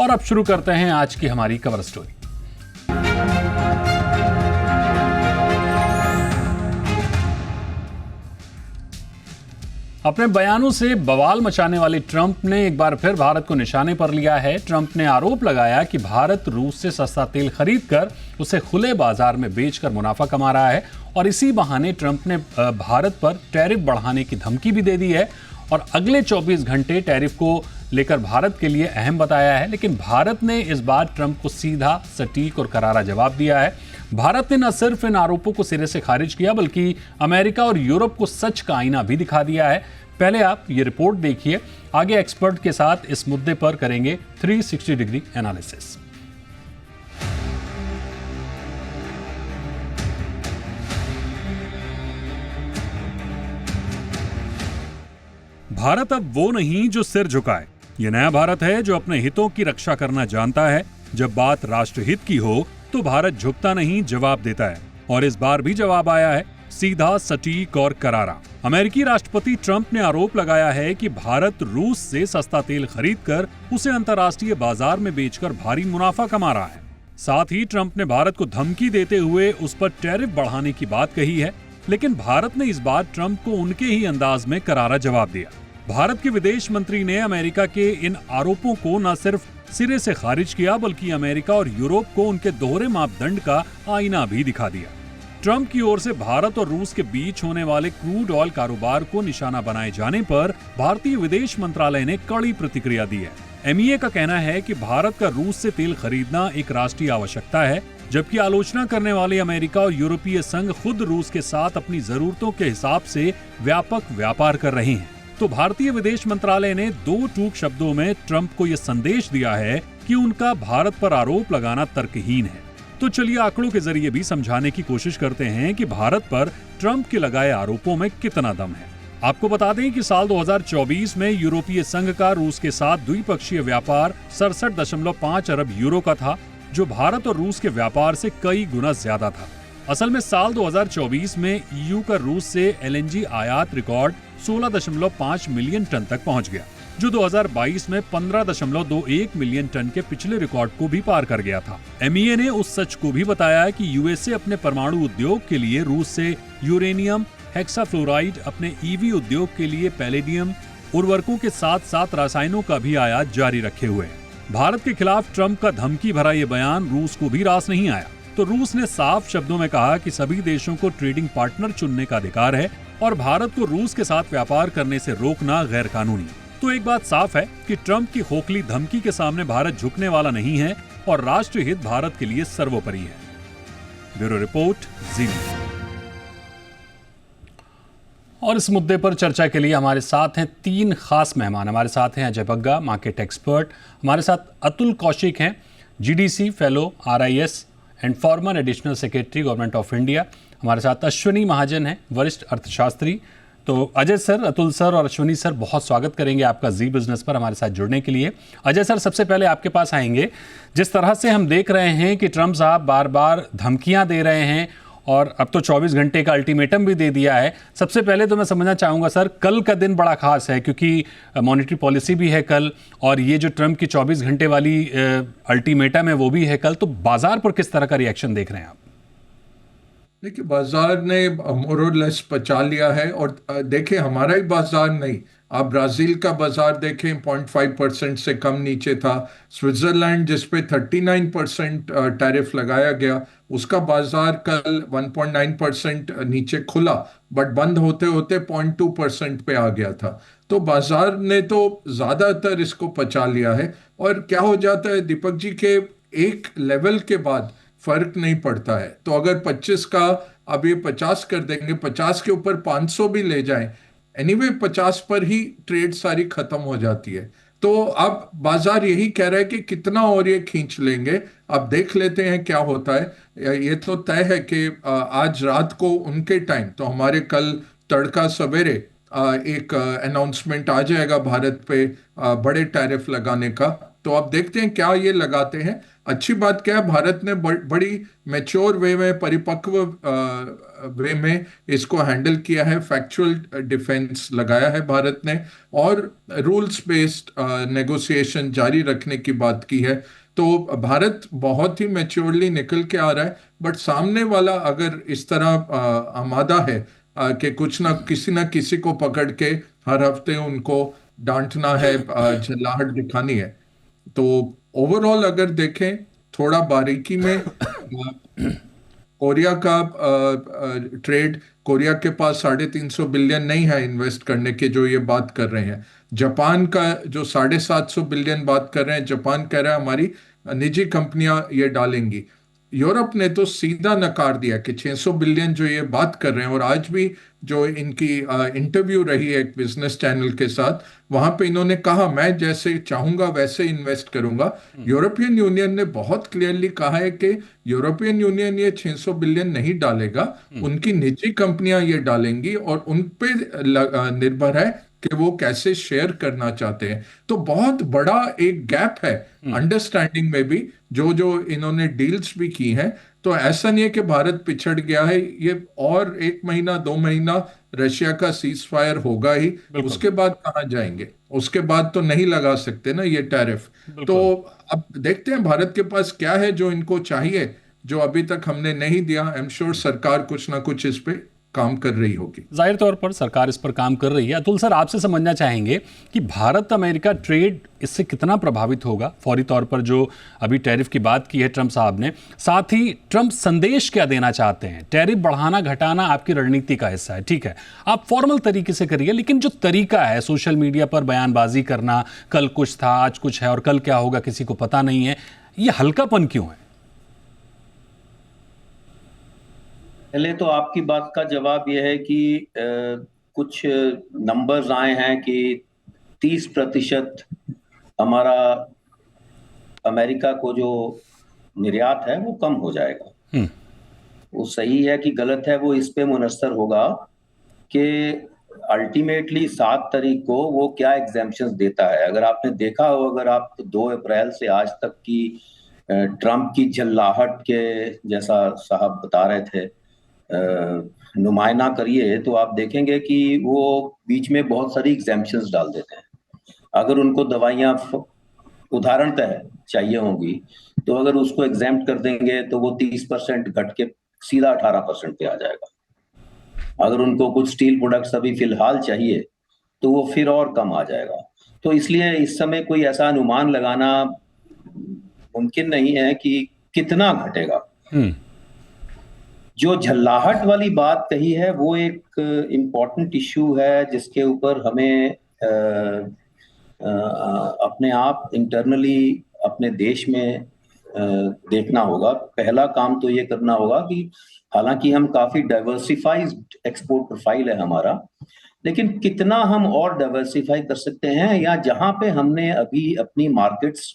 और अब शुरू करते हैं आज की हमारी कवर स्टोरी। अपने बयानों से बवाल मचाने वाले ट्रंप ने एक बार फिर भारत को निशाने पर लिया है। ट्रंप ने आरोप लगाया कि भारत रूस से सस्ता तेल खरीदकर उसे खुले बाजार में बेचकर मुनाफा कमा रहा है और इसी बहाने ट्रंप ने भारत पर टैरिफ बढ़ाने की धमकी भी दे दी है और अगले 24 घंटे टैरिफ को लेकर भारत के लिए अहम बताया है। लेकिन भारत ने इस बार ट्रंप को सीधा, सटीक और करारा जवाब दिया है। भारत ने न सिर्फ इन आरोपों को सिरे से खारिज किया बल्कि अमेरिका और यूरोप को सच का आईना भी दिखा दिया है। पहले आप ये रिपोर्ट देखिए, आगे एक्सपर्ट के साथ इस मुद्दे पर करेंगे 360 डिग्री एनालिसिस। भारत अब वो नहीं जो सिर झुकाए। ये नया भारत है जो अपने हितों की रक्षा करना जानता है। जब बात राष्ट्रहित की हो तो भारत झुकता नहीं, जवाब देता है और इस बार भी जवाब आया है, सीधा, सटीक और करारा। अमेरिकी राष्ट्रपति ट्रंप ने आरोप लगाया है कि भारत रूस से सस्ता तेल खरीदकर उसे अंतर्राष्ट्रीय बाजार में बेचकर भारी मुनाफा कमा रहा है। साथ ही ट्रंप ने भारत को धमकी देते हुए उस पर टैरिफ बढ़ाने की बात कही है। लेकिन भारत ने इस बार ट्रंप को उनके ही अंदाज में करारा जवाब दिया। भारत के विदेश मंत्री ने अमेरिका के इन आरोपों को न सिर्फ सिरे से खारिज किया बल्कि अमेरिका और यूरोप को उनके दोहरे मापदंड का आईना भी दिखा दिया। ट्रंप की ओर से भारत और रूस के बीच होने वाले क्रूड ऑयल कारोबार को निशाना बनाए जाने पर भारतीय विदेश मंत्रालय ने कड़ी प्रतिक्रिया दी है। एमईए का कहना है कि भारत का रूस से तेल खरीदना एक राष्ट्रीय आवश्यकता है, जबकि आलोचना करने वाले अमेरिका और यूरोपीय संघ खुद रूस के साथ अपनी जरूरतों के हिसाब से व्यापक व्यापार कर रहे हैं। तो भारतीय विदेश मंत्रालय ने दो टूक शब्दों में ट्रंप को यह संदेश दिया है कि उनका भारत पर आरोप लगाना तर्कहीन है। तो चलिए आंकड़ों के जरिए भी समझाने की कोशिश करते हैं कि भारत पर ट्रंप के लगाए आरोपों में कितना दम है। आपको बता दें कि साल 2024 में यूरोपीय संघ का रूस के साथ द्विपक्षीय व्यापार 67.5 अरब यूरो का था, जो भारत और रूस के व्यापार से कई गुना ज्यादा था। असल में साल 2024 में ईयू का रूस से एलएनजी आयात रिकॉर्ड 16.5 मिलियन टन तक पहुंच गया, जो 2022 में 15.21 मिलियन टन के पिछले रिकॉर्ड को भी पार कर गया था। एमईए ने उस सच को भी बताया कि यूएसए अपने परमाणु उद्योग के लिए रूस से यूरेनियम, हेक्साफ्लोराइड, अपने ईवी उद्योग के लिए पैलेडियम, उर्वरकों के साथ साथ रसायनों का भी आयात जारी रखे हुए है। भारत के खिलाफ ट्रंप का धमकी भरा ये बयान रूस को भी रास नहीं आया। तो रूस ने साफ शब्दों में कहा कि सभी देशों को ट्रेडिंग पार्टनर चुनने का अधिकार है और भारत को रूस के साथ व्यापार करने से रोकना गैर कानूनी। तो एक बात साफ है कि ट्रंप की खोखली धमकी के सामने भारत झुकने वाला नहीं है और राष्ट्रहित भारत के लिए सर्वोपरि है। ब्यूरो रिपोर्ट, जी न्यूज़। और इस मुद्दे पर चर्चा के लिए हमारे साथ हैं तीन खास मेहमान। हमारे साथ हैं अजय बग्गा, मार्केट एक्सपर्ट। हमारे साथ अतुल कौशिक हैं, GDC fellow, RIS and former additional secretary government of India. हमारे साथ अश्विनी महाजन हैं, वरिष्ठ अर्थशास्त्री। तो अजय सर, अतुल सर और अश्विनी सर, बहुत स्वागत करेंगे आपका जी बिजनेस पर हमारे साथ जुड़ने के लिए। अजय सर, सबसे पहले आपके पास आएंगे। जिस तरह से हम देख रहे हैं कि ट्रंप साहब बार बार धमकियां दे रहे हैं और अब तो 24 घंटे का अल्टीमेटम भी दे दिया है। सबसे पहले तो मैं समझना चाहूँगा सर, कल का दिन बड़ा खास है क्योंकि मॉनेटरी पॉलिसी भी है कल और ये जो ट्रंप की 24 घंटे वाली अल्टीमेटम है वो भी है कल। तो बाजार पर किस तरह का रिएक्शन देख रहे हैं आप? देखिए, बाजार ने मोरलेस पचा लिया है और देखिए, हमारा ही बाजार नहीं, आप ब्राजील का बाजार देखें, 0.5% से कम नीचे था। स्विट्जरलैंड जिसपे 39% टैरिफ लगाया गया, उसका बाजार कल 1.9% नीचे खुला, बट बंद होते होते 0.2% पे आ गया था। तो बाजार ने तो ज्यादातर इसको पचा लिया है। और क्या हो जाता है दीपक जी के एक लेवल के बाद फर्क नहीं पड़ता है। तो अगर 25 का अब ये 50 कर देंगे, 50 के ऊपर 500 भी ले जाएं, एनीवे 50 पर ही ट्रेड सारी खत्म हो जाती है। तो अब बाजार यही कह रहा है कि कितना और ये खींच लेंगे, अब देख लेते हैं क्या होता है। ये तो तय है कि आज रात को उनके टाइम, तो हमारे कल तड़का सवेरे एक अनाउंसमेंट आ जाएगा भारत पे बड़े टैरिफ लगाने का। तो अब देखते हैं क्या ये लगाते हैं। अच्छी बात क्या है, भारत ने बड़ी मैच्योर वे में, परिपक्व वे में इसको हैंडल किया है। फैक्चुअल डिफेंस लगाया है भारत ने, और रूल्स बेस्ड नेगोशिएशन जारी रखने की बात की है। तो भारत बहुत ही मैच्योरली निकल के आ रहा है। बट सामने वाला अगर इस तरह आमादा है कि कुछ ना किसी को पकड़ के हर हफ्ते उनको डांटना है, झल्लाहट दिखानी है, तो ओवरऑल अगर देखें थोड़ा बारीकी में, कोरिया का ट्रेड, कोरिया के पास 350 बिलियन नहीं है इन्वेस्ट करने के, जो ये बात कर रहे हैं। जापान का जो 750 बिलियन बात कर रहे हैं, जापान कह रहा है हमारी निजी कंपनियां ये डालेंगी। यूरोप ने तो सीधा नकार दिया कि 600 बिलियन जो ये बात कर रहे हैं। और आज भी जो इनकी इंटरव्यू रही है एक बिजनेस चैनल के साथ, वहां पे इन्होंने कहा मैं जैसे चाहूंगा वैसे इन्वेस्ट करूंगा। यूरोपियन यूनियन ने बहुत क्लियरली कहा है कि यूरोपियन यूनियन ये 600 बिलियन नहीं डालेगा, उनकी निजी कंपनियां ये डालेंगी, और उन पे निर्भर है कि वो कैसे शेयर करना चाहते हैं। तो बहुत बड़ा एक गैप है अंडरस्टैंडिंग में भी, जो जो इन्होंने डील्स भी की हैं। तो ऐसा नहीं है कि भारत पिछड़ गया है। ये और 1 महीना 2 महीना रशिया का सीज फायर होगा ही, उसके बाद कहाँ जाएंगे? उसके बाद तो नहीं लगा सकते ना ये टैरिफ। तो अब देखते हैं भारत के पास क्या है जो इनको चाहिए, जो अभी तक हमने नहीं दिया। आई एम श्योर सरकार कुछ ना कुछ इस पे काम कर रही होगी। जाहिर तौर पर सरकार इस पर काम कर रही है। अतुल सर, आपसे समझना चाहेंगे कि भारत अमेरिका ट्रेड इससे कितना प्रभावित होगा? फौरी तौर पर जो अभी टैरिफ की बात की है ट्रंप साहब ने, साथ ही ट्रंप संदेश क्या देना चाहते हैं? टैरिफ बढ़ाना घटाना आपकी रणनीति का हिस्सा है, ठीक है, आप फॉर्मल तरीके से करिए, लेकिन जो तरीका है सोशल मीडिया पर बयानबाजी करना, कल कुछ था आज कुछ है और कल क्या होगा किसी को पता नहीं है, ये हल्कापन क्यों है? पहले तो आपकी बात का जवाब यह है कि कुछ नंबर्स आए हैं कि 30% हमारा अमेरिका को जो निर्यात है वो कम हो जाएगा। वो सही है कि गलत है, वो इस पे मुनस्सर होगा कि अल्टीमेटली 7 तारीख को वो क्या एग्जेम्पशंस देता है। अगर आपने देखा हो, अगर आप 2 अप्रैल से आज तक की ट्रंप की झल्लाहट के जैसा साहब बता रहे थे नुमाइना करिए, तो आप देखेंगे कि वो बीच में बहुत सारी एग्जेम्पशंस डाल देते हैं। अगर उनको दवाइयां उदाहरणतः चाहिए होंगी, तो अगर उसको एग्जेम्प्ट कर देंगे तो वो 30% घट के सीधा 18% पे आ जाएगा। अगर उनको कुछ स्टील प्रोडक्ट्स अभी फिलहाल चाहिए तो वो फिर और कम आ जाएगा। तो इसलिए इस समय कोई ऐसा अनुमान लगाना मुमकिन नहीं है कि कितना घटेगा। जो झल्लाहट वाली बात कही है वो एक इम्पॉर्टेंट इश्यू है, जिसके ऊपर हमें अपने आप इंटरनली अपने देश में देखना होगा। पहला काम तो ये करना होगा कि हालांकि हम काफी डाइवर्सिफाइड एक्सपोर्ट प्रोफाइल है हमारा, लेकिन कितना हम और डाइवर्सिफाई कर सकते हैं, या जहां पे हमने अभी अपनी मार्केट्स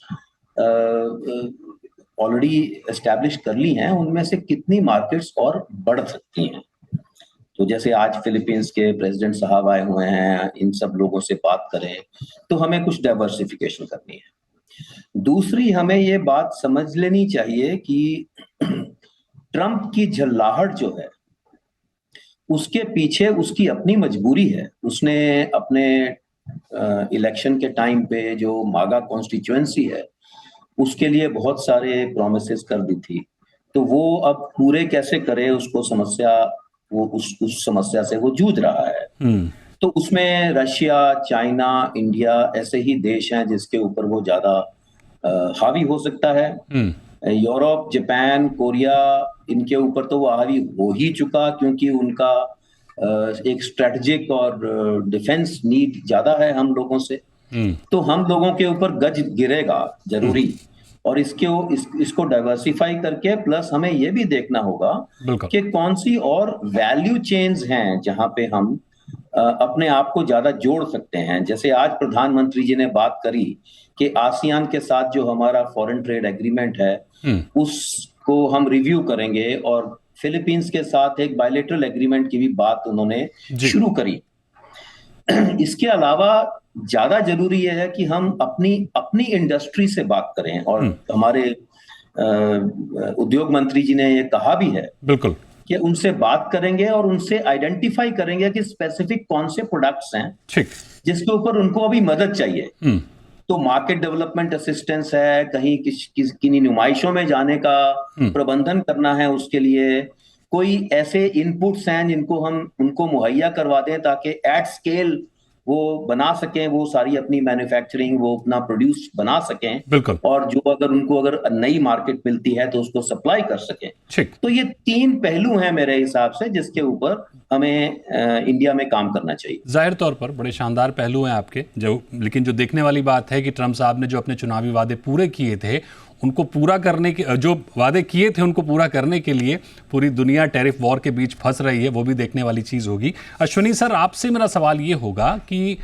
ऑलरेडी एस्टैब्लिश कर ली हैं, उनमें से कितनी मार्केट्स और बढ़ सकती हैं। तो जैसे आज फिलीपींस के प्रेसिडेंट साहब आए हुए हैं, इन सब लोगों से बात करें, तो हमें कुछ डाइवर्सिफिकेशन करनी है। दूसरी, हमें ये बात समझ लेनी चाहिए कि ट्रंप की झल्लाहट जो है उसके पीछे उसकी अपनी मजबूरी है। उसने अपने इलेक्शन के टाइम पे जो मागा कॉन्स्टिट्यूएंसी है उसके लिए बहुत सारे प्रोमिसेस कर दी थी, तो वो अब पूरे कैसे करे उसको समस्या, वो उस समस्या से वो जूझ रहा है। तो उसमें रशिया, चाइना, इंडिया ऐसे ही देश हैं जिसके ऊपर वो ज्यादा हावी हो सकता है। यूरोप, जापान, कोरिया, इनके ऊपर तो वो हावी हो ही चुका, क्योंकि उनका एक स्ट्रेटेजिक और डिफेंस नीड ज्यादा है हम लोगों से। तो हम लोगों के ऊपर गज गिरेगा जरूरी, और इसको डाइवर्सिफाई करके प्लस हमें ये भी देखना होगा कि कौन सी और वैल्यू चेन्स हैं जहां पे हम अपने आप को ज्यादा जोड़ सकते हैं। जैसे आज प्रधानमंत्री जी ने बात करी कि आसियान के साथ जो हमारा फॉरेन ट्रेड एग्रीमेंट है उसको हम रिव्यू करेंगे, और फिलीपींस के साथ एक बायलैटरल एग्रीमेंट की भी बात उन्होंने शुरू करी। इसके अलावा ज्यादा जरूरी यह है कि हम अपनी अपनी इंडस्ट्री से बात करें, और हमारे उद्योग मंत्री जी ने ये कहा भी है बिल्कुल कि उनसे बात करेंगे और उनसे आइडेंटिफाई करेंगे कि स्पेसिफिक कौन से प्रोडक्ट्स हैं ठीक। जिसके ऊपर उनको अभी मदद चाहिए। तो मार्केट डेवलपमेंट असिस्टेंस है, कहीं किन्हीं नुमाइशों में जाने का प्रबंधन करना है, उसके लिए कोई ऐसे इनपुट्स हैं जिनको हम उनको मुहैया करवा दें ताकि एट स्केल वो बना सकें, वो सारी अपनी मैन्युफैक्चरिंग, वो अपना प्रोड्यूस बना सकें, बिल्कुल। और जो अगर नई मार्केट मिलती है तो उसको सप्लाई कर सकें। ठीक। तो ये 3 पहलू हैं मेरे हिसाब से जिसके ऊपर हमें इंडिया में काम करना चाहिए। जाहिर तौर पर बड़े शानदार पहलू हैं आपके, लेकिन जो देखने वाली बात है कि ट्रंप साहब ने जो अपने चुनावी वादे पूरे किए थे, उनको पूरा करने के, जो वादे किए थे उनको पूरा करने के लिए पूरी दुनिया टैरिफ वॉर के बीच फंस रही है, वो भी देखने वाली चीज़ होगी। अश्विनी सर, आपसे मेरा सवाल ये होगा कि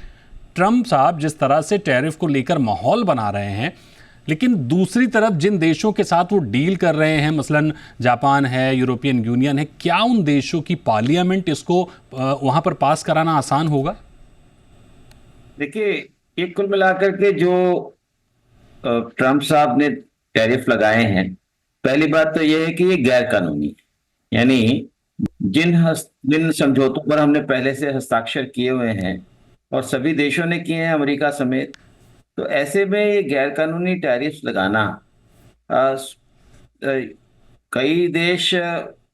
ट्रंप साहब जिस तरह से टैरिफ को लेकर माहौल बना रहे हैं, लेकिन दूसरी तरफ जिन देशों के साथ वो डील कर रहे हैं, मसलन जापान है, यूरोपियन यूनियन है, क्या उन देशों की पार्लियामेंट इसको वहां पर पास कराना आसान होगा? देखिए, ये कुल मिलाकर के जो ट्रंप साहब ने टैरिफ लगाए हैं, पहली बात तो यह है कि ये गैर कानूनी, यानी जिन समझौतों पर हमने पहले से हस्ताक्षर किए हुए हैं और सभी देशों ने किए हैं, अमेरिका समेत, तो ऐसे में ये गैर कानूनी टैरिफ्स लगाना, कई देश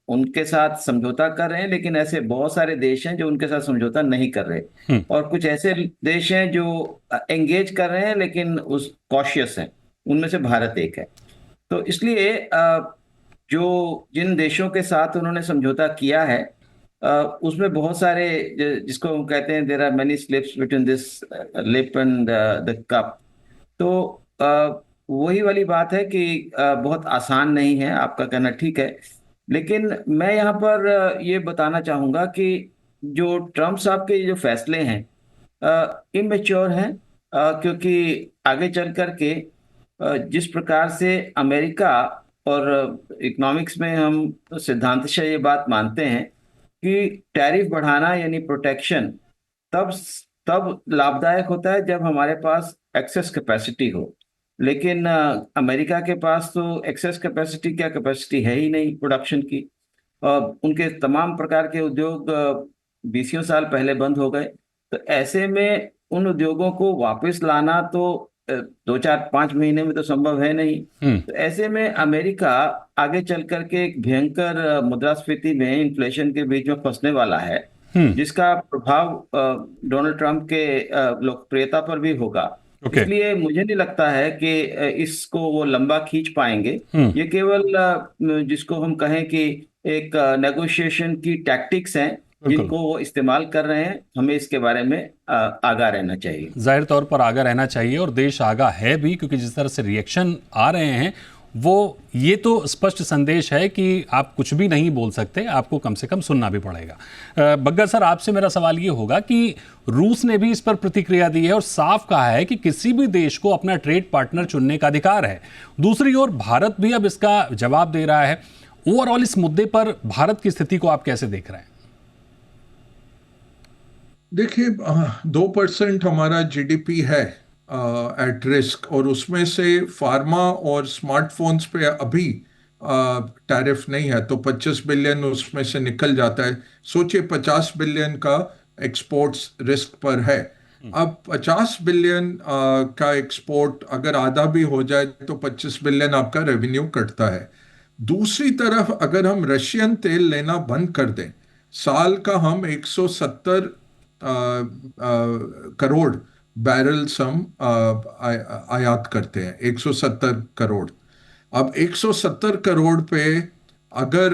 उनके साथ समझौता कर रहे हैं, लेकिन ऐसे बहुत सारे देश हैं जो उनके साथ समझौता नहीं कर रहे, और कुछ ऐसे देश हैं जो एंगेज कर रहे हैं लेकिन उस कॉशियस हैं, उनमें से भारत एक है। तो इसलिए जो जिन देशों के साथ उन्होंने समझौता किया है, उसमें बहुत सारे, जिसको हम कहते हैं there are many slips between this lip and the cup. तो वही वाली बात है कि बहुत आसान नहीं है, आपका कहना ठीक है, लेकिन मैं यहाँ पर ये बताना चाहूँगा कि जो ट्रंप साहब के जो फैसले हैं इमेच्योर हैं, क्योंकि आगे चल कर के जिस प्रकार से अमेरिका, और इकोनॉमिक्स में हम सिद्धांतशः ये बात मानते हैं कि टैरिफ बढ़ाना यानी प्रोटेक्शन तब तब लाभदायक होता है जब हमारे पास एक्सेस कैपेसिटी हो, लेकिन अमेरिका के पास तो एक्सेस कैपेसिटी, क्या कैपेसिटी है ही नहीं प्रोडक्शन की। उनके तमाम प्रकार के उद्योग 20 साल पहले बंद हो गए, तो ऐसे में उन उद्योगों को वापस लाना तो 2-4-5 महीने में तो संभव है नहीं। तो ऐसे में अमेरिका आगे चल करके एक भयंकर मुद्रास्फीति में, इन्फ्लेशन के बीच में फंसने वाला है, जिसका प्रभाव डोनाल्ड ट्रंप के लोकप्रियता पर भी होगा। इसलिए मुझे नहीं लगता है कि इसको वो लंबा खींच पाएंगे। ये केवल जिसको हम कहें कि एक नेगोशिएशन की टैक्टिक्स हैं जिनको वो इस्तेमाल कर रहे हैं। हमें इसके बारे में आगाह रहना चाहिए, जाहिर तौर पर आगाह रहना चाहिए, और देश आगाह है भी, क्योंकि जिस तरह से रिएक्शन आ रहे हैं वो ये तो स्पष्ट संदेश है कि आप कुछ भी नहीं बोल सकते, आपको कम से कम सुनना भी पड़ेगा। बग्गा सर, आपसे मेरा सवाल ये होगा कि रूस ने भी इस पर प्रतिक्रिया दी है और साफ कहा है कि किसी भी देश को अपना ट्रेड पार्टनर चुनने का अधिकार है। दूसरी ओर भारत भी अब इसका जवाब दे रहा है। ओवरऑल इस मुद्दे पर भारत की स्थिति को आप कैसे देख रहे हैं? देखिए, 2% हमारा जीडीपी है एट रिस्क, और उसमें से फार्मा और स्मार्टफोन्स पे अभी टैरिफ नहीं है, तो 25 बिलियन उसमें से निकल जाता है। सोचिए 50 बिलियन का एक्सपोर्ट्स रिस्क पर है। अब 50 बिलियन का एक्सपोर्ट अगर आधा भी हो जाए तो 25 बिलियन आपका रेवेन्यू कटता है। दूसरी तरफ अगर हम रशियन तेल लेना बंद कर दें, साल का हम 170 करोड़ बैरल्स हम आयात करते हैं, 170 करोड़। अब 170 करोड़ पे अगर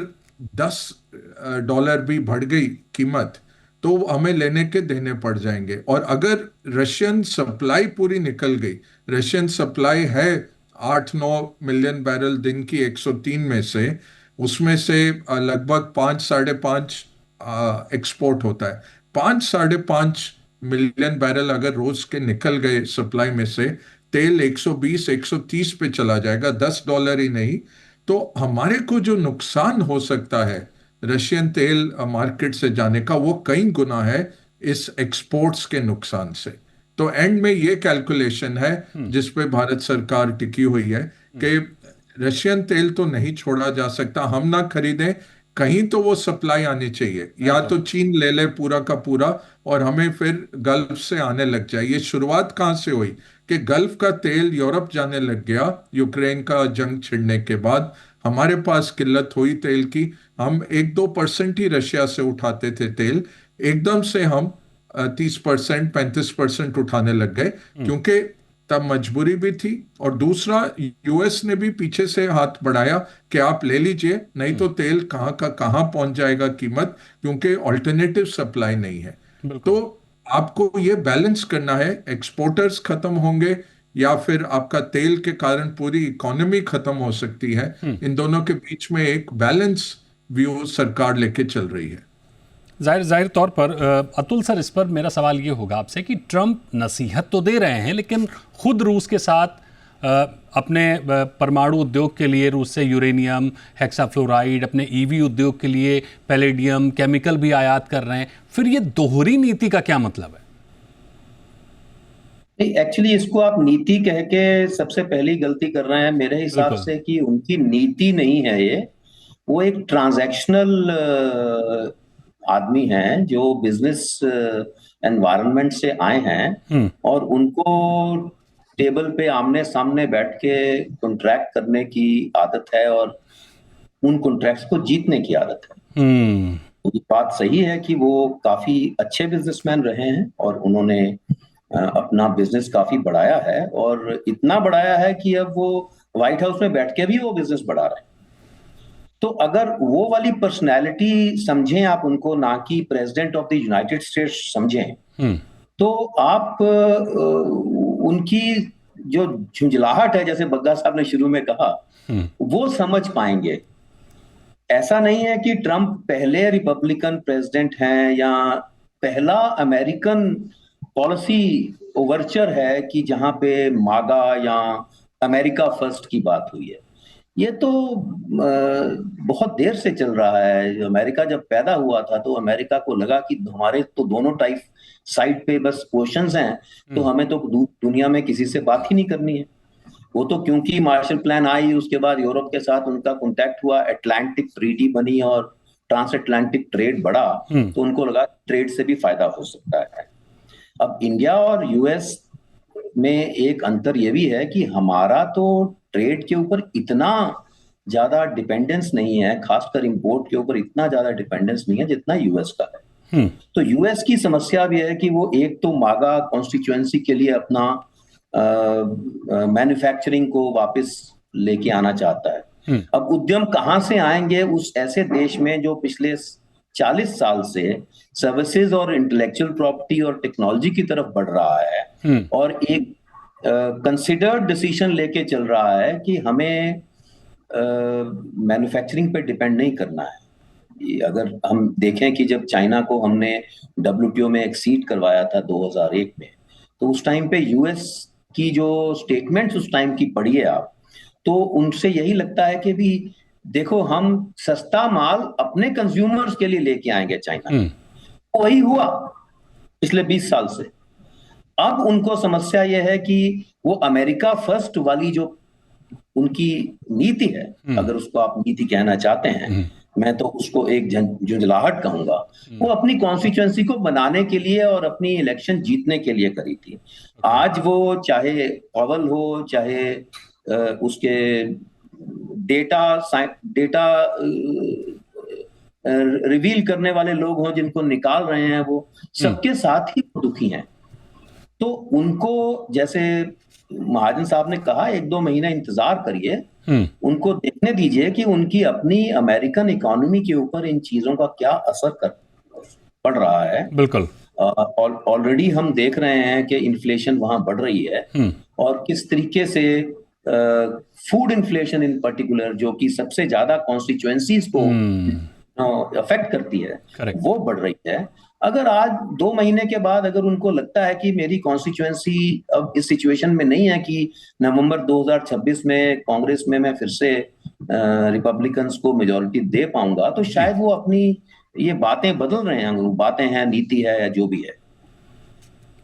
$10 भी बढ़ गई कीमत तो हमें लेने के देने पड़ जाएंगे। और अगर रशियन सप्लाई पूरी निकल गई, रशियन सप्लाई है 8-9 मिलियन बैरल दिन की 103 में से, उसमें से लगभग 5-5.5 एक्सपोर्ट होता है। 5-5.5 मिलियन बैरल अगर रोज के निकल गए सप्लाई में से, तेल 120-130 पे चला जाएगा, $10 ही नहीं। तो हमारे को जो नुकसान हो सकता है रशियन तेल मार्केट से जाने का, वो कई गुना है इस एक्सपोर्ट्स के नुकसान से। तो एंड में ये कैलकुलेशन है जिस पे भारत सरकार टिकी हुई है कि रशियन तेल तो नहीं छोड़ा जा सकता, हम ना खरीदें, कहीं तो वो सप्लाई आनी चाहिए, या तो चीन ले ले पूरा का पूरा और हमें फिर गल्फ से आने लग जाए। ये शुरुआत कहाँ से हुई कि गल्फ का तेल यूरोप जाने लग गया यूक्रेन का जंग छिड़ने के बाद, हमारे पास किल्लत हुई तेल की, हम 1-2% ही रशिया से उठाते थे तेल, एकदम से हम 30% 35% उठाने लग गए, क्योंकि तब मजबूरी भी थी, और दूसरा यूएस ने भी पीछे से हाथ बढ़ाया कि आप ले लीजिए, नहीं तो तेल कहाँ का कहाँ पहुंच जाएगा कीमत, क्योंकि ऑल्टरनेटिव सप्लाई नहीं है। तो आपको ये बैलेंस करना है, एक्सपोर्टर्स खत्म होंगे या फिर आपका तेल के कारण पूरी इकोनॉमी खत्म हो सकती है, इन दोनों के बीच में एक बैलेंस व्यू सरकार लेके चल रही है। जाहिर तौर पर अतुल सर, इस पर मेरा सवाल ये होगा आपसे कि ट्रंप नसीहत तो दे रहे हैं, लेकिन खुद रूस के साथ अपने परमाणु उद्योग के लिए रूस से यूरेनियम, हेक्साफ्लोराइड, अपने ईवी उद्योग के लिए पैलेडियम, केमिकल भी आयात कर रहे हैं। फिर ये दोहरी नीति का क्या मतलब है? एक्चुअली इसको आप नीति कह के सबसे पहली गलती कर रहे हैं मेरे हिसाब से, कि उनकी नीति नहीं है ये, वो एक ट्रांजैक्शनल आदमी हैं जो बिजनेस एनवायरनमेंट से आए हैं, और उनको टेबल पे आमने सामने बैठ के कॉन्ट्रैक्ट करने की आदत है, और उन कॉन्ट्रैक्ट्स को जीतने की आदत है। तो ये बात सही है कि वो काफी अच्छे बिजनेसमैन रहे हैं, और उन्होंने अपना बिजनेस काफी बढ़ाया है, और इतना बढ़ाया है कि अब वो व्हाइट हाउस में बैठ के भी वो बिजनेस बढ़ा रहे हैं। तो अगर वो वाली पर्सनैलिटी समझें आप उनको, ना कि president of the United states समझें, तो आप उनकी जो झुंझलाहट है, जैसे बग्गा साहब ने शुरू में कहा, वो समझ पाएंगे। ऐसा नहीं है कि ट्रंप पहले रिपब्लिकन प्रेसिडेंट हैं या पहला अमेरिकन पॉलिसी ओवरचर है कि जहां पे मागा या अमेरिका फर्स्ट की बात हुई है। ये तो बहुत देर से चल रहा है। अमेरिका जब पैदा हुआ था तो अमेरिका को लगा कि हमारे तो दोनों टाइप साइड पे बस क्वेश्चंस हैं, तो हमें तो दुनिया में किसी से बात ही नहीं करनी है। वो तो क्योंकि मार्शल प्लान आई, उसके बाद यूरोप के साथ उनका कॉन्टैक्ट हुआ, अटलांटिक ट्रीटी बनी और ट्रांस अटलांटिक ट्रेड बढ़ा, तो उनको लगा ट्रेड से भी फायदा हो सकता है। अब इंडिया और यूएस में एक अंतर ये भी है कि हमारा तो ट्रेड के ऊपर इतना ज्यादा डिपेंडेंस नहीं है, खासकर इंपोर्ट के ऊपर इतना ज्यादा डिपेंडेंस नहीं है जितना यूएस का है। तो यूएस की समस्या भी है कि वो एक तो मागा कॉन्स्टिट्यूएंसी के लिए अपना मैन्युफैक्चरिंग को वापस लेके आना चाहता है। अब उद्यम कहां से आएंगे उस ऐसे देश में जो पिछले 40 साल से सर्विसेज और इंटेलेक्चुअल प्रॉपर्टी और टेक्नोलॉजी की तरफ बढ़ रहा है, और एक कंसिडर्ड डिसीजन लेके चल रहा है कि हमें मैन्युफैक्चरिंग पे डिपेंड नहीं करना है। अगर हम देखें कि जब चाइना को हमने WTO में एक्सीड करवाया था 2001 में, तो उस टाइम पे यूएस की जो स्टेटमेंट्स उस टाइम की पढ़िए आप, तो उनसे यही लगता है कि भी देखो हम सस्ता माल अपने कंज्यूमर्स के लिए लेके आएंगे चाइना। वही हुआ पिछले 20 साल से। अब उनको समस्या यह है कि वो अमेरिका फर्स्ट वाली जो उनकी नीति है, अगर उसको आप नीति कहना चाहते हैं, मैं तो उसको एक झुंझलाहट कहूंगा, वो अपनी कॉन्स्टिट्यूएंसी को बनाने के लिए और अपनी इलेक्शन जीतने के लिए करी थी। आज वो चाहे पॉवल हो, चाहे उसके डेटा रिवील करने वाले लोग हों जिनको निकाल रहे हैं, वो सबके साथ ही दुखी हैं। तो उनको, जैसे महाजन साहब ने कहा, 1-2 महीने इंतजार करिए, उनको देखने दीजिए कि उनकी अपनी अमेरिकन इकोनॉमी के ऊपर इन चीजों का क्या असर पड़ रहा है। बिल्कुल। ऑलरेडी हम देख रहे हैं कि इन्फ्लेशन वहां बढ़ रही है, और किस तरीके से फूड इन्फ्लेशन इन पर्टिकुलर, जो कि सबसे ज्यादा कॉन्स्टिट्यूएंसीज को अफेक्ट करती है, वो बढ़ रही है। अगर आज 2 महीने के बाद अगर उनको लगता है कि मेरी कॉन्स्टिट्यूएंसी अब इस सिचुएशन में नहीं है कि नवंबर 2026 में कांग्रेस में मैं फिर से रिपब्लिकन्स को मेजॉरिटी दे पाऊंगा, तो शायद वो अपनी ये बातें बदल रहे हैं, बातें हैं, नीति है, या जो भी है।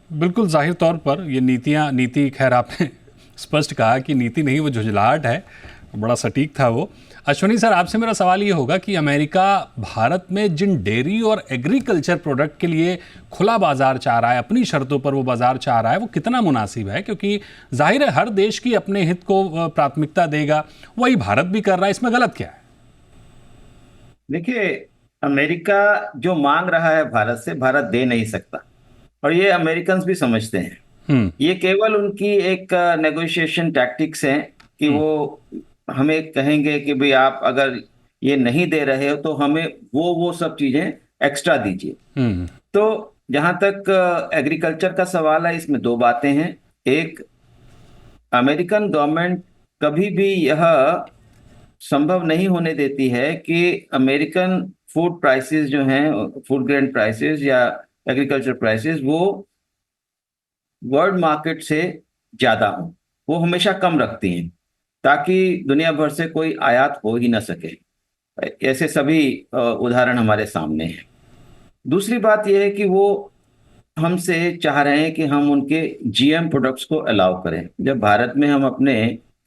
बिल्कुल जाहिर तौर पर ये नीति खैर आपने स्पष्ट कहा कि नीति नहीं, वो झुंझलाहट है, बड़ा सटीक था वो। अश्विनी सर, आपसे मेरा सवाल ये होगा कि अमेरिका भारत में जिन डेयरी और एग्रीकल्चर प्रोडक्ट के लिए खुला बाजार चाह रहा है, अपनी शर्तों पर वो बाजार चाह रहा है, वो कितना मुनासिब है? क्योंकि जाहिर है हर देश की अपने हित को प्राथमिकता देगा, वही भारत भी कर रहा है, इसमें गलत क्या है? देखिए, अमेरिका जो मांग रहा है भारत से, भारत दे नहीं सकता, और ये अमेरिकन्स भी समझते हैं। ये केवल उनकी एक नेगोशिएशन टैक्टिक्स है कि वो हमें कहेंगे कि भाई आप अगर ये नहीं दे रहे हो तो हमें वो सब चीजें एक्स्ट्रा दीजिए। तो जहां तक एग्रीकल्चर का सवाल है, इसमें दो बातें हैं। एक, अमेरिकन गवर्नमेंट कभी भी यह संभव नहीं होने देती है कि अमेरिकन फूड प्राइसेस जो हैं, फूड ग्रेन प्राइसेस या एग्रीकल्चर प्राइसेस, वो वर्ल्ड मार्केट से ज्यादा हो। वो हमेशा कम रखती हैं ताकि दुनिया भर से कोई आयात हो ही ना सके। ऐसे सभी उदाहरण हमारे सामने हैं। दूसरी बात यह है कि वो हमसे चाह रहे हैं कि हम उनके जीएम प्रोडक्ट्स को अलाउ करें। जब भारत में हम अपने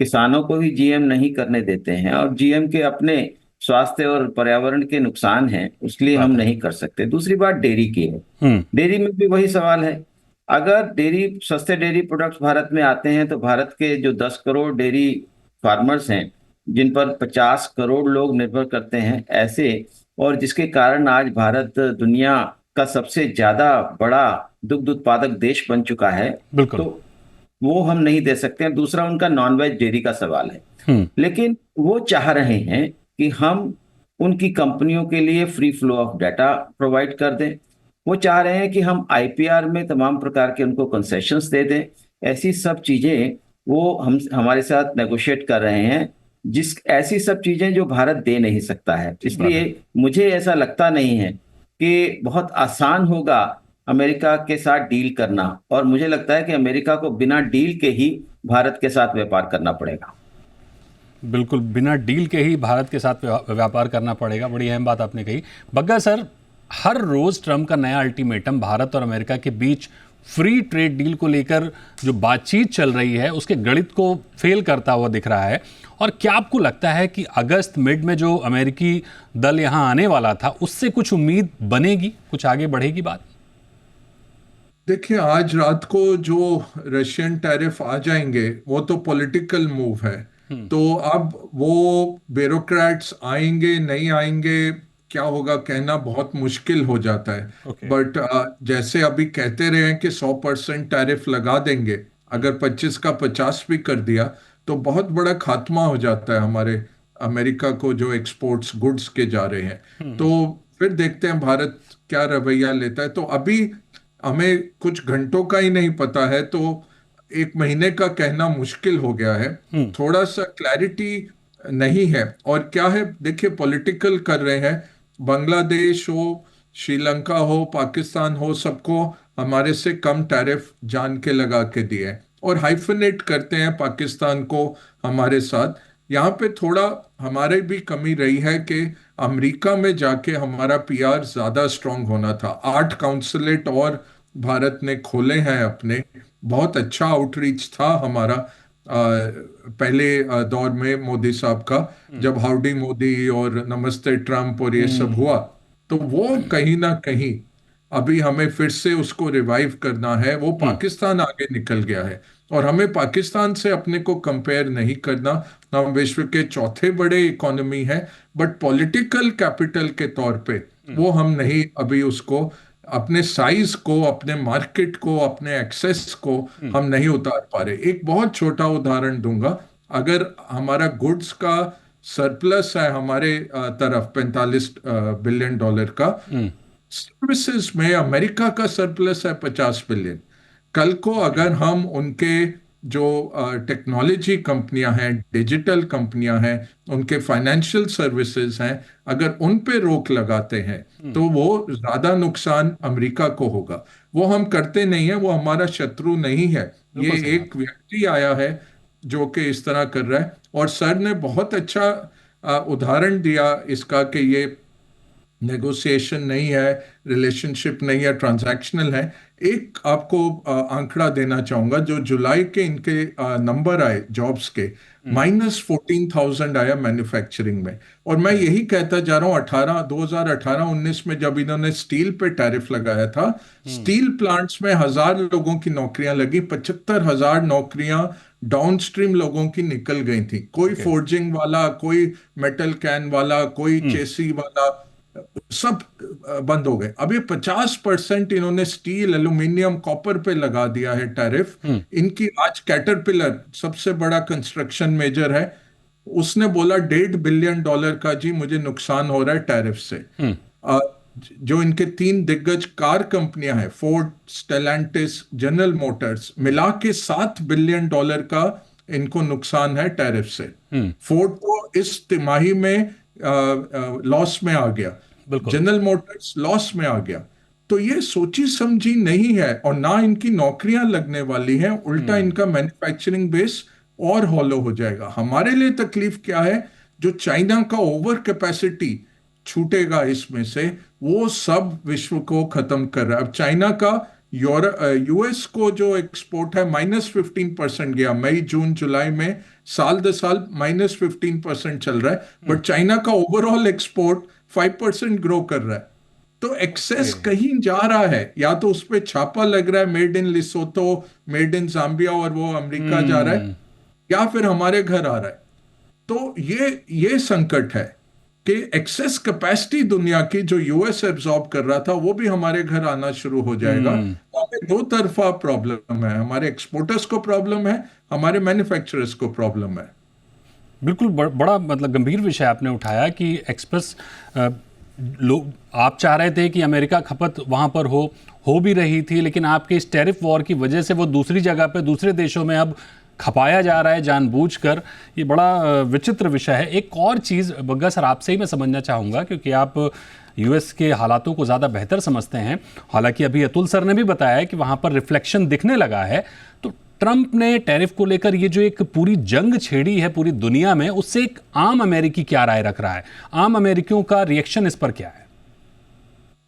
किसानों को ही जीएम नहीं करने देते हैं, और जीएम के अपने स्वास्थ्य और पर्यावरण के नुकसान हैं, उसलिए हम नहीं कर सकते। दूसरी बात डेयरी की है। डेयरी में भी वही सवाल है। अगर सस्ते डेयरी प्रोडक्ट्स भारत में आते हैं तो भारत के जो 10 करोड़ डेयरी फार्मर्स हैं, जिन पर 50 करोड़ लोग निर्भर करते हैं, ऐसे, और जिसके कारण आज भारत दुनिया का सबसे ज्यादा बड़ा दुग्ध उत्पादक देश बन चुका है, तो वो हम नहीं दे सकते हैं। दूसरा, उनका नॉन-वेज डेयरी का सवाल है। लेकिन वो चाह रहे हैं कि हम उनकी कंपनियों के लिए free flow of data provide कर दें। वो चाह रहे हैं कि हम आईपीआर में तमाम प्रकार के उनको कंसेशंस दे दें। ऐसी सब चीजें वो हमारे साथ नेगोशिएट कर रहे हैं, ऐसी सब चीजें जो भारत दे नहीं सकता है। इसलिए मुझे ऐसा लगता नहीं है कि बहुत आसान होगा अमेरिका के साथ डील करना, और मुझे लगता है कि अमेरिका को बिना डील के ही भारत के साथ व्यापार करना पड़ेगा। बिल्कुल, बिना डील के ही भारत के साथ व्यापार करना पड़ेगा। बड़ी अहम बात आपने कही। बग्गा सर, हर रोज ट्रंप का नया अल्टीमेटम भारत और अमेरिका के बीच फ्री ट्रेड डील को लेकर जो बातचीत चल रही है, उसके गणित को फेल करता हुआ दिख रहा है। और क्या आपको लगता है कि अगस्त मिड में जो अमेरिकी दल यहां आने वाला था, उससे कुछ उम्मीद बनेगी, कुछ आगे बढ़ेगी बात? देखिए, आज रात को जो रशियन टैरिफ आ जाएंगे वो तो पॉलिटिकल मूव है। तो अब वो ब्यूरोक्रेट्स आएंगे नहीं आएंगे, क्या होगा कहना बहुत मुश्किल हो जाता है। बट जैसे अभी कहते रहे हैं कि 100% टैरिफ लगा देंगे, अगर 25 का 50 भी कर दिया तो बहुत बड़ा खात्मा हो जाता है हमारे अमेरिका को जो एक्सपोर्ट्स गुड्स के जा रहे हैं। तो फिर देखते हैं भारत क्या रवैया लेता है। तो अभी हमें कुछ घंटों का ही नहीं पता है, तो एक महीने का कहना मुश्किल हो गया है। थोड़ा सा क्लैरिटी नहीं है। और क्या है, देखिए, पॉलिटिकल कर रहे हैं। बांग्लादेश हो, श्रीलंका हो, पाकिस्तान हो, सबको हमारे से कम टैरिफ जान के लगा के दिए, और हाइफनेट करते हैं पाकिस्तान को हमारे साथ। यहाँ पे थोड़ा हमारे भी कमी रही है कि अमेरिका में जाके हमारा पीआर ज्यादा स्ट्रांग होना था। 8 काउंसलेट और भारत ने खोले हैं अपने। बहुत अच्छा आउटरीच था हमारा पहले दौर में मोदी साहब का, जब हाउडी मोदी और नमस्ते ट्रंप और ये सब हुआ। तो वो कहीं ना कहीं अभी हमें फिर से उसको रिवाइव करना है। वो पाकिस्तान आगे निकल गया है, और हमें पाकिस्तान से अपने को कंपेयर नहीं करना। हम विश्व के चौथे बड़े इकोनॉमी है, बट पॉलिटिकल कैपिटल के तौर पे वो हम नहीं अभी उसको, अपने साइज को, अपने मार्केट को, अपने एक्सेस को हम नहीं उतार पा रहे। एक बहुत छोटा उदाहरण दूंगा। अगर हमारा गुड्स का सरप्लस है हमारे तरफ $45 बिलियन का, सर्विसेज में अमेरिका का सरप्लस है $50 बिलियन। कल को अगर हम उनके जो टेक्नोलॉजी कंपनियां हैं, डिजिटल कंपनियां हैं, उनके फाइनेंशियल सर्विसेज हैं, अगर उन पे रोक लगाते हैं तो वो ज्यादा नुकसान अमेरिका को होगा। वो हम करते नहीं है, वो हमारा शत्रु नहीं है। ये एक व्यक्ति आया है जो कि इस तरह कर रहा है, और सर ने बहुत अच्छा उदाहरण दिया इसका कि ये नेगोशिएशन नहीं है, रिलेशनशिप नहीं है, ट्रांजैक्शनल है। एक आपको आंकड़ा देना चाहूंगा, जो जुलाई के इनके नंबर आए जॉब्स के, -14,000 आया मैन्युफैक्चरिंग में। और मैं यही कहता जा रहा हूँ, 2018-19 में जब इन्होंने स्टील पे टैरिफ लगाया था, स्टील प्लांट्स में 1,000 लोगों की नौकरियां लगी, 75,000 नौकरियां डाउनस्ट्रीम लोगों की निकल गई थी। कोई फोर्जिंग वाला, कोई मेटल कैन वाला, कोई चेसी वाला, सब बंद हो गए। अब ये 50% इन्होंने स्टील, एल्यूमिनियम, कॉपर पे लगा दिया है टैरिफ। इनकी आज कैटरपिलर सबसे बड़ा कंस्ट्रक्शन मेजर है, उसने बोला $1.5 बिलियन का जी मुझे नुकसान हो रहा है टैरिफ से। जो इनके 3 दिग्गज कार कंपनियां हैं, फोर्ड, स्टेलेंटिस, जनरल मोटर्स, मिला के $7 बिलियन का इनको नुकसान है टैरिफ से। फोर्ड को इस तिमाही में लॉस में आ गया, जनरल मोटर्स लॉस में आ गया। तो ये सोची समझी नहीं है, और ना इनकी नौकरियां लगने वाली हैं, उल्टा इनका मैन्युफैक्चरिंग बेस और हॉलो हो जाएगा। हमारे लिए तकलीफ क्या है, जो चाइना का ओवर कैपेसिटी छूटेगा इसमें से, वो सब विश्व को खत्म कर रहा है। अब चाइना का यूएस को जो एक्सपोर्ट है -15% गया, मई जून जुलाई में साल दर साल -15% चल रहा है, बट चाइना का ओवरऑल एक्सपोर्ट 5% ग्रो कर रहा है। तो एक्सेस कहीं जा रहा है, या तो उस पर छापा लग रहा है, made in Lesotho, made in Zambia, और वो अमेरिका जा रहा है, या फिर हमारे घर आ रहा है। तो ये संकट है कि एक्सेस कैपेसिटी दुनिया की जो यूएस एब्जॉर्ब कर रहा था, वो भी हमारे घर आना शुरू हो जाएगा। तो दो तरफा प्रॉब्लम है, हमारे एक्सपोर्टर्स को प्रॉब्लम है, हमारे मैन्युफैक्चरर्स को प्रॉब्लम है। बिल्कुल बड़ा मतलब गंभीर विषय आपने उठाया कि एक्सप्रेस लोग, आप चाह रहे थे कि अमेरिका खपत वहाँ पर हो भी रही थी, लेकिन आपके इस टैरिफ वॉर की वजह से वो दूसरी जगह पे, दूसरे देशों में अब खपाया जा रहा है जानबूझकर। ये बड़ा विचित्र विषय है। एक और चीज़ बग्गा सर आपसे ही मैं समझना चाहूँगा, क्योंकि आप यूएस के हालातों को ज़्यादा बेहतर समझते हैं। हालांकि अभी अतुल सर ने भी बताया कि वहाँ पर रिफ्लेक्शन दिखने लगा है। तो ट्रंप ने टैरिफ को लेकर ये जो एक पूरी जंग छेड़ी है पूरी दुनिया में, उससे एक आम अमेरिकी क्या राय रख रहा है? आम अमेरिकियों का रिएक्शन इस पर क्या है?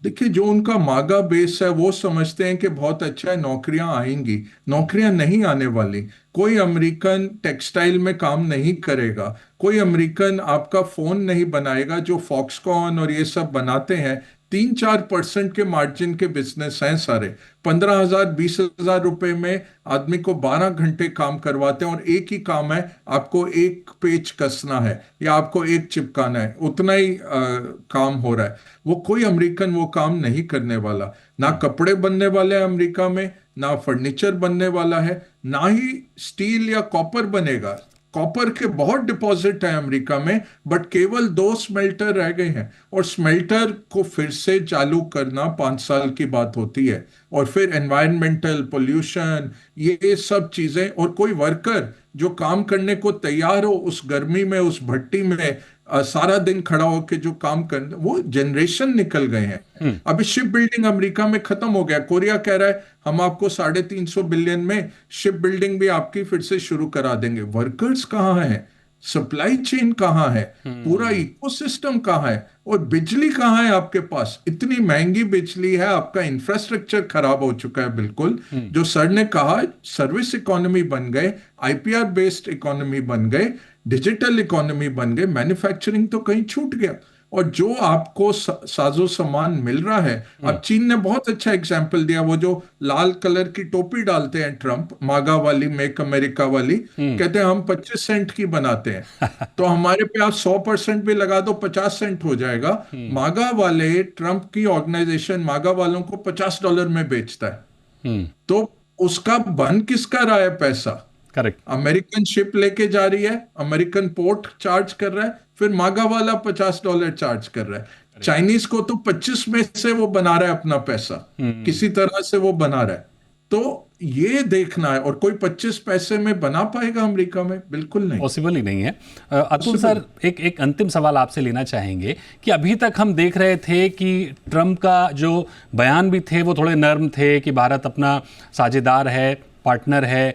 देखिए, जो उनका मागा बेस है वो समझते हैं कि बहुत अच्छा है, नौकरियां आएंगी। नौकरियां नहीं आने वाली। कोई अमेरिकन टेक्सटाइल में काम नहीं करेगा, कोई अमेरिकन आपका फोन नहीं बनाएगा जो फॉक्सकॉन और ये सब बनाते हैं। 3-4% के मार्जिन के बिजनेस हैं सारे। 15,000-20,000 रुपए में आदमी को 12 घंटे काम करवाते हैं, और एक ही काम है, आपको एक पेज कसना है या आपको एक चिपकाना है, उतना ही काम हो रहा है। वो कोई अमेरिकन वो काम नहीं करने वाला। ना कपड़े बनने वाले हैं अमेरिका में, ना फर्नीचर बनने वाला है, ना ही स्टील या कॉपर बनेगा। कॉपर के बहुत डिपॉजिट है अमेरिका में, बट केवल 2 स्मेल्टर रह गए हैं, और स्मेल्टर को फिर से चालू करना 5 साल की बात होती है। और फिर एनवायरमेंटल पोल्यूशन, ये सब चीजें, और कोई वर्कर जो काम करने को तैयार हो उस गर्मी में, उस भट्टी में सारा दिन खड़ा होकर जो काम कर, वो जनरेशन निकल गए हैं। अभी शिप बिल्डिंग अमेरिका में खत्म हो गया। कोरिया कह रहा है हम आपको 350 बिलियन में शिप बिल्डिंग भी आपकी फिर से शुरू करा देंगे। वर्कर्स कहाँ हैं? सप्लाई चेन कहाँ है? पूरा इकोसिस्टम कहाँ है? और बिजली कहाँ है आपके पास? इतनी महंगी बिजली है, आपका इंफ्रास्ट्रक्चर खराब हो चुका है बिल्कुल। जो सर ने कहा, सर्विस इकोनॉमी बन गए, आईपीआर बेस्ड इकोनॉमी बन गए, डिजिटल इकोनॉमी बन गए, मैन्युफैक्चरिंग तो कहीं छूट गया। और जो आपको साजो सामान मिल रहा है, अब चीन ने बहुत अच्छा एग्जाम्पल दिया। वो जो लाल कलर की टोपी डालते हैं ट्रंप, मागा वाली, मेक अमेरिका वाली, कहते हैं हम 25 सेंट की बनाते हैं। तो हमारे पे आप 100% भी लगा दो, 50 सेंट हो जाएगा। मागा वाले, ट्रंप की ऑर्गेनाइजेशन मागा वालों को $50 में बेचता है। तो उसका बन किसका रहा है पैसा? करेक्ट। अमेरिकन शिप लेके जा रही है, अमेरिकन पोर्ट चार्ज कर रहा है, फिर मागा वाला $50 चार्ज कर रहा है। चाइनीज को तो 25 में से वो बना रहा है अपना पैसा, किसी तरह से वो बना रहा है। तो ये देखना है, और कोई 25 पैसे में बना पाएगा अमेरिका में? बिल्कुल नहीं, पॉसिबल ही नहीं है। अतुल सर, एक अंतिम सवाल आपसे लेना चाहेंगे कि अभी तक हम देख रहे थे कि ट्रंप का जो बयान भी थे वो थोड़े नर्म थे कि भारत अपना साझेदार है, पार्टनर है,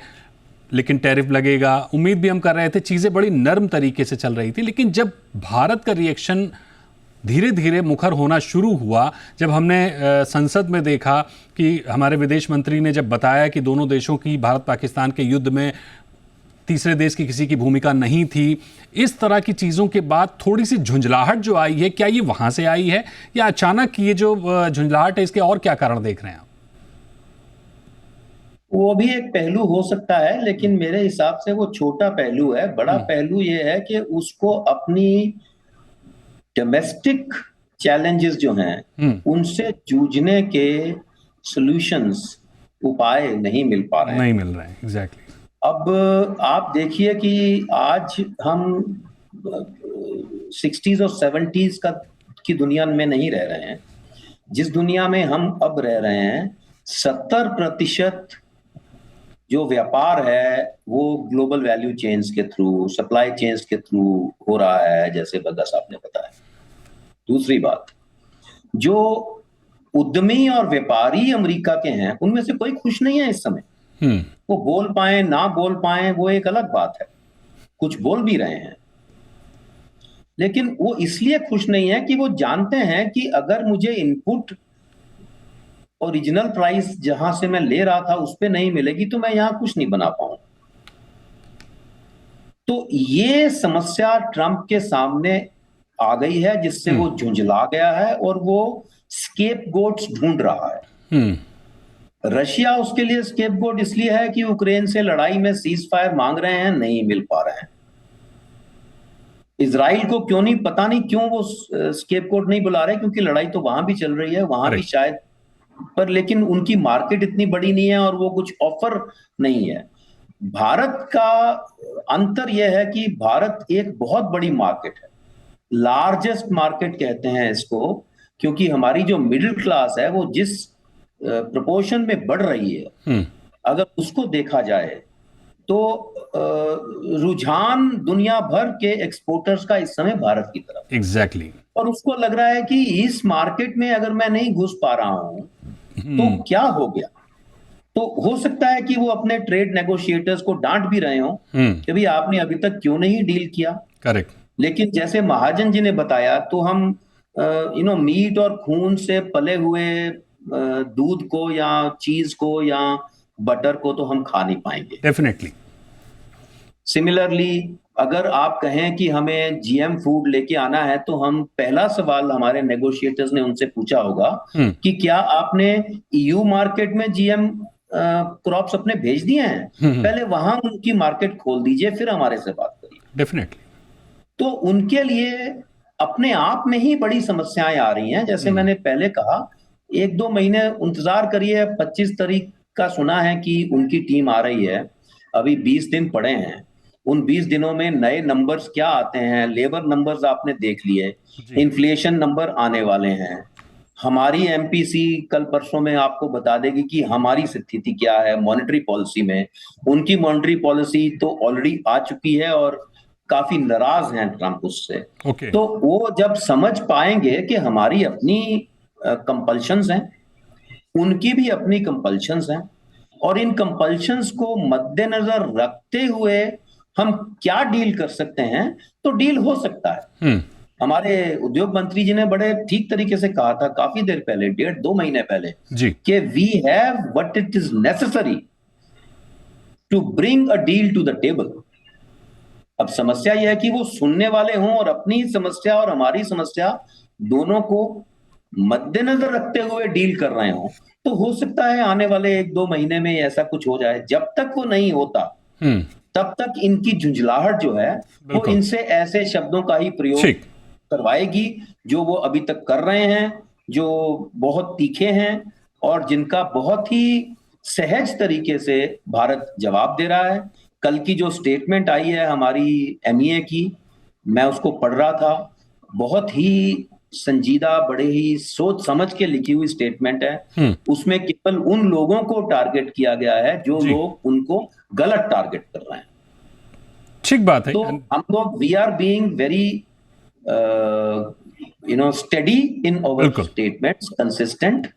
लेकिन टैरिफ लगेगा। उम्मीद भी हम कर रहे थे, चीज़ें बड़ी नर्म तरीके से चल रही थी। लेकिन जब भारत का रिएक्शन धीरे धीरे मुखर होना शुरू हुआ जब हमने संसद में देखा कि हमारे विदेश मंत्री ने जब बताया कि दोनों देशों की, भारत पाकिस्तान के युद्ध में तीसरे देश की किसी की भूमिका नहीं थी। इस तरह की चीज़ों के बाद थोड़ी सी झुंझलाहट जो आई है, क्या ये वहाँ से आई है या अचानक ये जो झुंझलाहट है इसके और क्या कारण देख रहे हैं आप? वो भी एक पहलू हो सकता है, लेकिन मेरे हिसाब से वो छोटा पहलू है। बड़ा पहलू ये है कि उसको अपनी डोमेस्टिक चैलेंजेस जो हैं उनसे जूझने के सॉल्यूशंस, उपाय नहीं मिल पा रहे हैं। नहीं मिल रहे हैं, एग्जैक्टली। अब आप देखिए कि आज हम 60s और 70s की दुनिया में नहीं रह रहे हैं। जिस दुनिया में हम अब रह रहे हैं, 70% जो व्यापार है वो ग्लोबल वैल्यू चेन्स के थ्रू, सप्लाई चेन्स के थ्रू हो रहा है, जैसे बग्गा साहब ने बताया। दूसरी बात, जो उद्यमी और व्यापारी अमेरिका के हैं उनमें से कोई खुश नहीं है इस समय। वो बोल पाए ना बोल पाए वो एक अलग बात है, कुछ बोल भी रहे हैं, लेकिन वो इसलिए खुश नहीं है कि वो जानते हैं कि अगर मुझे इनपुट ओरिजिनल प्राइस जहां से मैं ले रहा था उस पे नहीं मिलेगी तो मैं यहां कुछ नहीं बना पाऊंगा। तो ये समस्या ट्रंप के सामने आ गई है, जिससे वो झुंझला गया है और वो स्केपगोट्स ढूंढ रहा है। रशिया उसके लिए स्केपगोट इसलिए है कि यूक्रेन से लड़ाई में सीज फायर मांग रहे हैं, नहीं मिल पा रहे हैं। इजराइल को क्यों नहीं, पता नहीं क्यों वो स्केपगोट नहीं बुला रहे, क्योंकि लड़ाई तो वहां भी चल रही है, वहां भी शायद, पर लेकिन उनकी मार्केट इतनी बड़ी नहीं है और वो कुछ ऑफर नहीं है। भारत का अंतर यह है कि भारत एक बहुत बड़ी मार्केट है, लार्जेस्ट मार्केट कहते हैं इसको, क्योंकि हमारी जो मिडिल क्लास है वो जिस प्रोपोर्शन में बढ़ रही है, अगर उसको देखा जाए तो रुझान दुनिया भर के एक्सपोर्टर्स का इस समय भारत की तरफ। एग्जैक्टली। और उसको लग रहा है कि इस मार्केट में अगर मैं नहीं घुस पा रहा हूं तो क्या हो गया। तो हो सकता है कि वो अपने ट्रेड नेगोशिएटर्स को डांट भी रहे हों कि भाई आपने अभी तक क्यों नहीं डील किया। करेक्ट। लेकिन जैसे महाजन जी ने बताया, तो हम मीट और खून से पले हुए दूध को या चीज को या बटर को तो हम खा नहीं पाएंगे। डेफिनेटली। सिमिलरली अगर आप कहें कि हमें जीएम फूड लेके आना है, तो हम पहला सवाल हमारे नेगोशिएटर्स ने उनसे पूछा होगा कि क्या आपने ईयू मार्केट में जीएम क्रॉप्स अपने भेज दिए हैं? पहले वहां उनकी मार्केट खोल दीजिए, फिर हमारे से बात करिए। डेफिनेटली। तो उनके लिए अपने आप में ही बड़ी समस्याएं आ रही हैं। जैसे मैंने पहले कहा, 1-2 महीने इंतजार करिए। 25 तारीख का सुना है कि उनकी टीम आ रही है, अभी 20 दिन पड़े हैं। उन 20 दिनों में नए नंबर्स क्या आते हैं, लेबर नंबर्स आपने देख लिए, इन्फ्लेशन नंबर आने वाले हैं। हमारी एमपीसी कल परसों में आपको बता देगी कि हमारी स्थिति क्या है मॉनेटरी पॉलिसी में। उनकी मॉनेटरी पॉलिसी तो ऑलरेडी आ चुकी है और काफी नाराज हैं ट्रंप उससे। तो वो जब समझ पाएंगे कि हमारी अपनी कंपल्शंस हैं, उनकी भी अपनी कंपल्शंस हैं, और इन कंपल्शंस को मद्देनजर रखते हुए हम क्या डील कर सकते हैं, तो डील हो सकता है। हमारे उद्योग मंत्री जी ने बड़े ठीक तरीके से कहा था काफी देर पहले, 1.5-2 महीने पहले, कि we have what it is necessary to bring a deal to the table. अब समस्या यह है कि वो सुनने वाले हों और अपनी समस्या और हमारी समस्या दोनों को मद्देनजर रखते हुए डील कर रहे हों। तो हो सकता है आने वाले 1-2 महीने में ऐसा कुछ हो जाए। जब तक वो नहीं होता तब तक इनकी झुंझलाहट जो है वो इनसे ऐसे शब्दों का ही प्रयोग करवाएगी जो वो अभी तक कर रहे हैं, जो बहुत तीखे हैं और जिनका बहुत ही सहज तरीके से भारत जवाब दे रहा है। कल की जो स्टेटमेंट आई है हमारी एमईए की, मैं उसको पढ़ रहा था, बहुत ही संजीदा, बड़े ही सोच समझ के लिखी हुई स्टेटमेंट है। उसमें केवल उन लोगों को टारगेट किया गया है जो लोग उनको गलत टारगेट कर रहे हैं। ठीक बात है। तो हम लोग we are being very steady in our statements, consistent.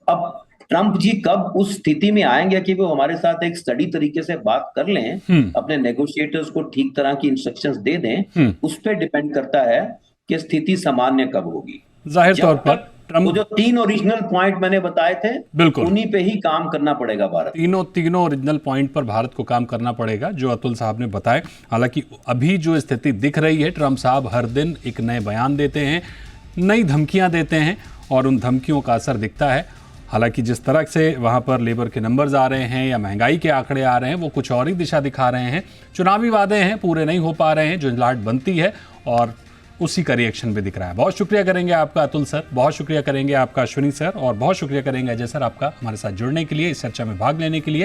अब ट्रंप जी कब उस स्थिति में आएंगे कि वो हमारे साथ एक स्टडी तरीके से बात कर लें, अपने नेगोशिएटर्स को ठीक तरह की इंस्ट्रक्शंस दे दें, उस पर डिपेंड करता है कि स्थिति सामान्य कब होगी। जाहिर तौर पर वो जो 3 ओरिजिनल पॉइंट मैंने बताए थे, बिल्कुल उन्हीं पे ही काम करना पड़ेगा भारत। तीनों ओरिजिनल पॉइंट पर भारत को काम करना पड़ेगा जो अतुल साहब ने बताए। हालांकि अभी जो स्थिति दिख रही है, ट्रंप साहब हर दिन एक नए बयान देते हैं, नई धमकियां देते हैं और उन धमकियों का असर दिखता है। हालांकि जिस तरह से वहां पर लेबर के नंबर्स आ रहे हैं या महंगाई के आंकड़े आ रहे हैं, वो कुछ और ही दिशा दिखा रहे हैं। चुनावी वादे हैं, पूरे नहीं हो पा रहे हैं, झुंझलाहट बनती है और उसी का रिएक्शन भी दिख रहा है। बहुत शुक्रिया करेंगे आपका अतुल सर, बहुत शुक्रिया करेंगे आपका अश्विनी सर और बहुत शुक्रिया करेंगे अजय सर आपका हमारे साथ जुड़ने के लिए, इस चर्चा में भाग लेने के लिए।